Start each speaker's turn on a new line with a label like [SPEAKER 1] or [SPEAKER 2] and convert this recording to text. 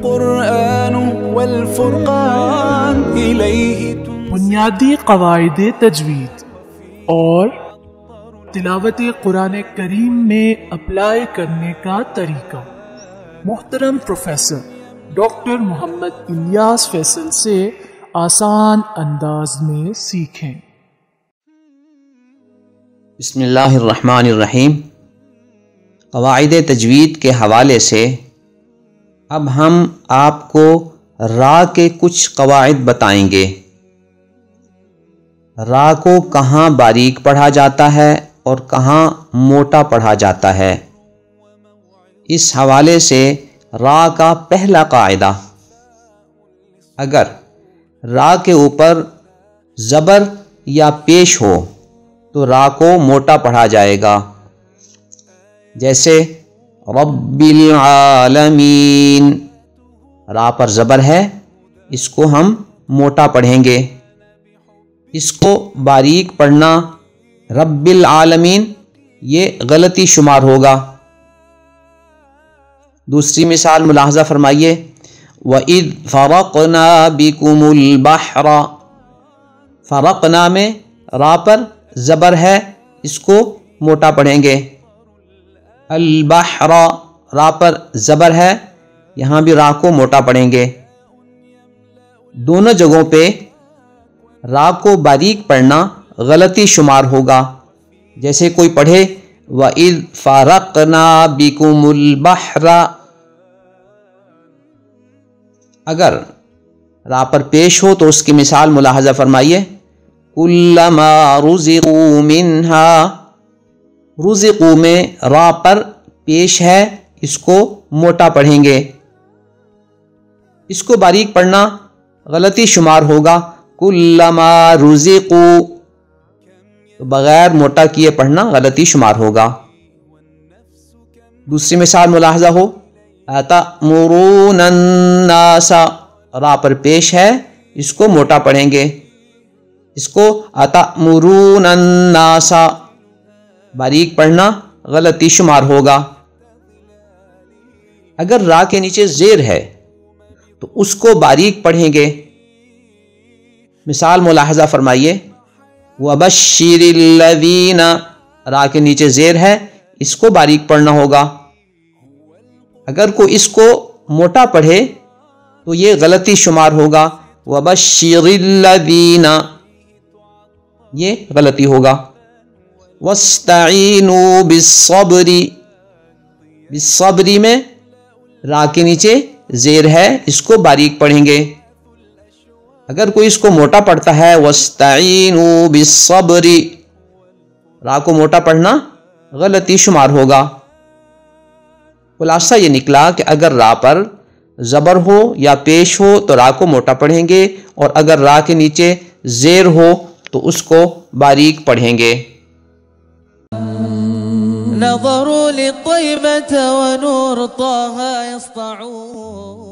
[SPEAKER 1] القرآن والفرقان إليه
[SPEAKER 2] بنیادی قواعد تجوید اور تلاوت قرآن کریم میں اپلائی کرنے کا طریقہ محترم پروفیسر ڈاکٹر محمد الیاس فیصل سے آسان انداز میں سیکھیں۔
[SPEAKER 3] بسم اللہ الرحمن الرحیم۔ قواعد تجوید کے حوالے سے اب ہم آپ کو را کے کچھ قواعد بتائیں گے۔ را کو کہاں باریک پڑھا جاتا ہے اور کہاں موٹا پڑھا جاتا ہے، اس حوالے سے را کا پہلا قاعدہ، اگر را کے اوپر زبر یا پیش ہو تو را کو موٹا پڑھا جائے گا، جیسے رب العالمین، را پر زبر ہے، اس کو ہم موٹا پڑھیں گے۔ اس کو باریک پڑھنا رب العالمین یہ غلطی شمار ہوگا۔ دوسری مثال ملاحظہ فرمائیے، وَإِذْ فَرَقْنَا بِكُمُ الْبَحْرَ، فرقنا میں را پر زبر ہے، اس کو موٹا پڑھیں گے۔ البحر، را پر زبر ہے، یہاں بھی را کو موٹا پڑھیں گے۔ دونوں جگہوں پہ را کو باریک پڑھنا غلطی شمار ہوگا، جیسے کوئی پڑھے وَإِذْ فَرَقْنَا بِكُمُ الْبَحْرَ، اگر را پر پیش ہو تو اس کی مثال ملاحظہ فرمائیے، كُلَّمَا رُزِقُوا مِنْهَا، رزقوا میں را پر پیش ہے، اس کو موٹا پڑھیں گے۔ اس کو باریک پڑھنا غلطی شمار ہوگا، کلما رزقوا، تو بغیر موٹا کیے پڑھنا غلطی شمار ہوگا۔ دوسری مثال ملاحظہ ہو، اتأمرون الناس، را پر پیش ہے، اس کو موٹا پڑھیں گے، اس کو اتأمرون الناس، باریک پڑھنا غلطی شمار ہوگا۔ اگر را کے نیچے زیر ہے تو اس کو باریک پڑھیں گے۔ مثال ملاحظہ فرمائیے، وَبَشِّرِ الَّذِينَ، را کے نیچے زیر ہے، اس کو باریک پڑھنا ہوگا۔ اگر کوئی اس کو موٹا پڑھے تو یہ غلطی شمار ہوگا، وَبَشِّرِ الَّذِينَ، یہ غلطی ہوگا۔ وَاسْتَعِينُوا بِالصَّبْرِ، بالصبر میں را کے نیچے زیر ہے، اس کو باریک پڑھیں گے۔ اگر کوئی اس کو موٹا پڑھتا ہے وَاسْتَعِينُوا بِالصَّبْرِ، را کو موٹا پڑھنا غلطی شمار ہوگا۔ خلاصہ یہ نکلا کہ اگر را پر زبر ہو یا پیش ہو تو را کو موٹا پڑھیں گے، اور اگر را کے نیچے زیر ہو تو اس کو باریک پڑھیں گے۔
[SPEAKER 4] نظروا لطيبة ونور طه يسطعون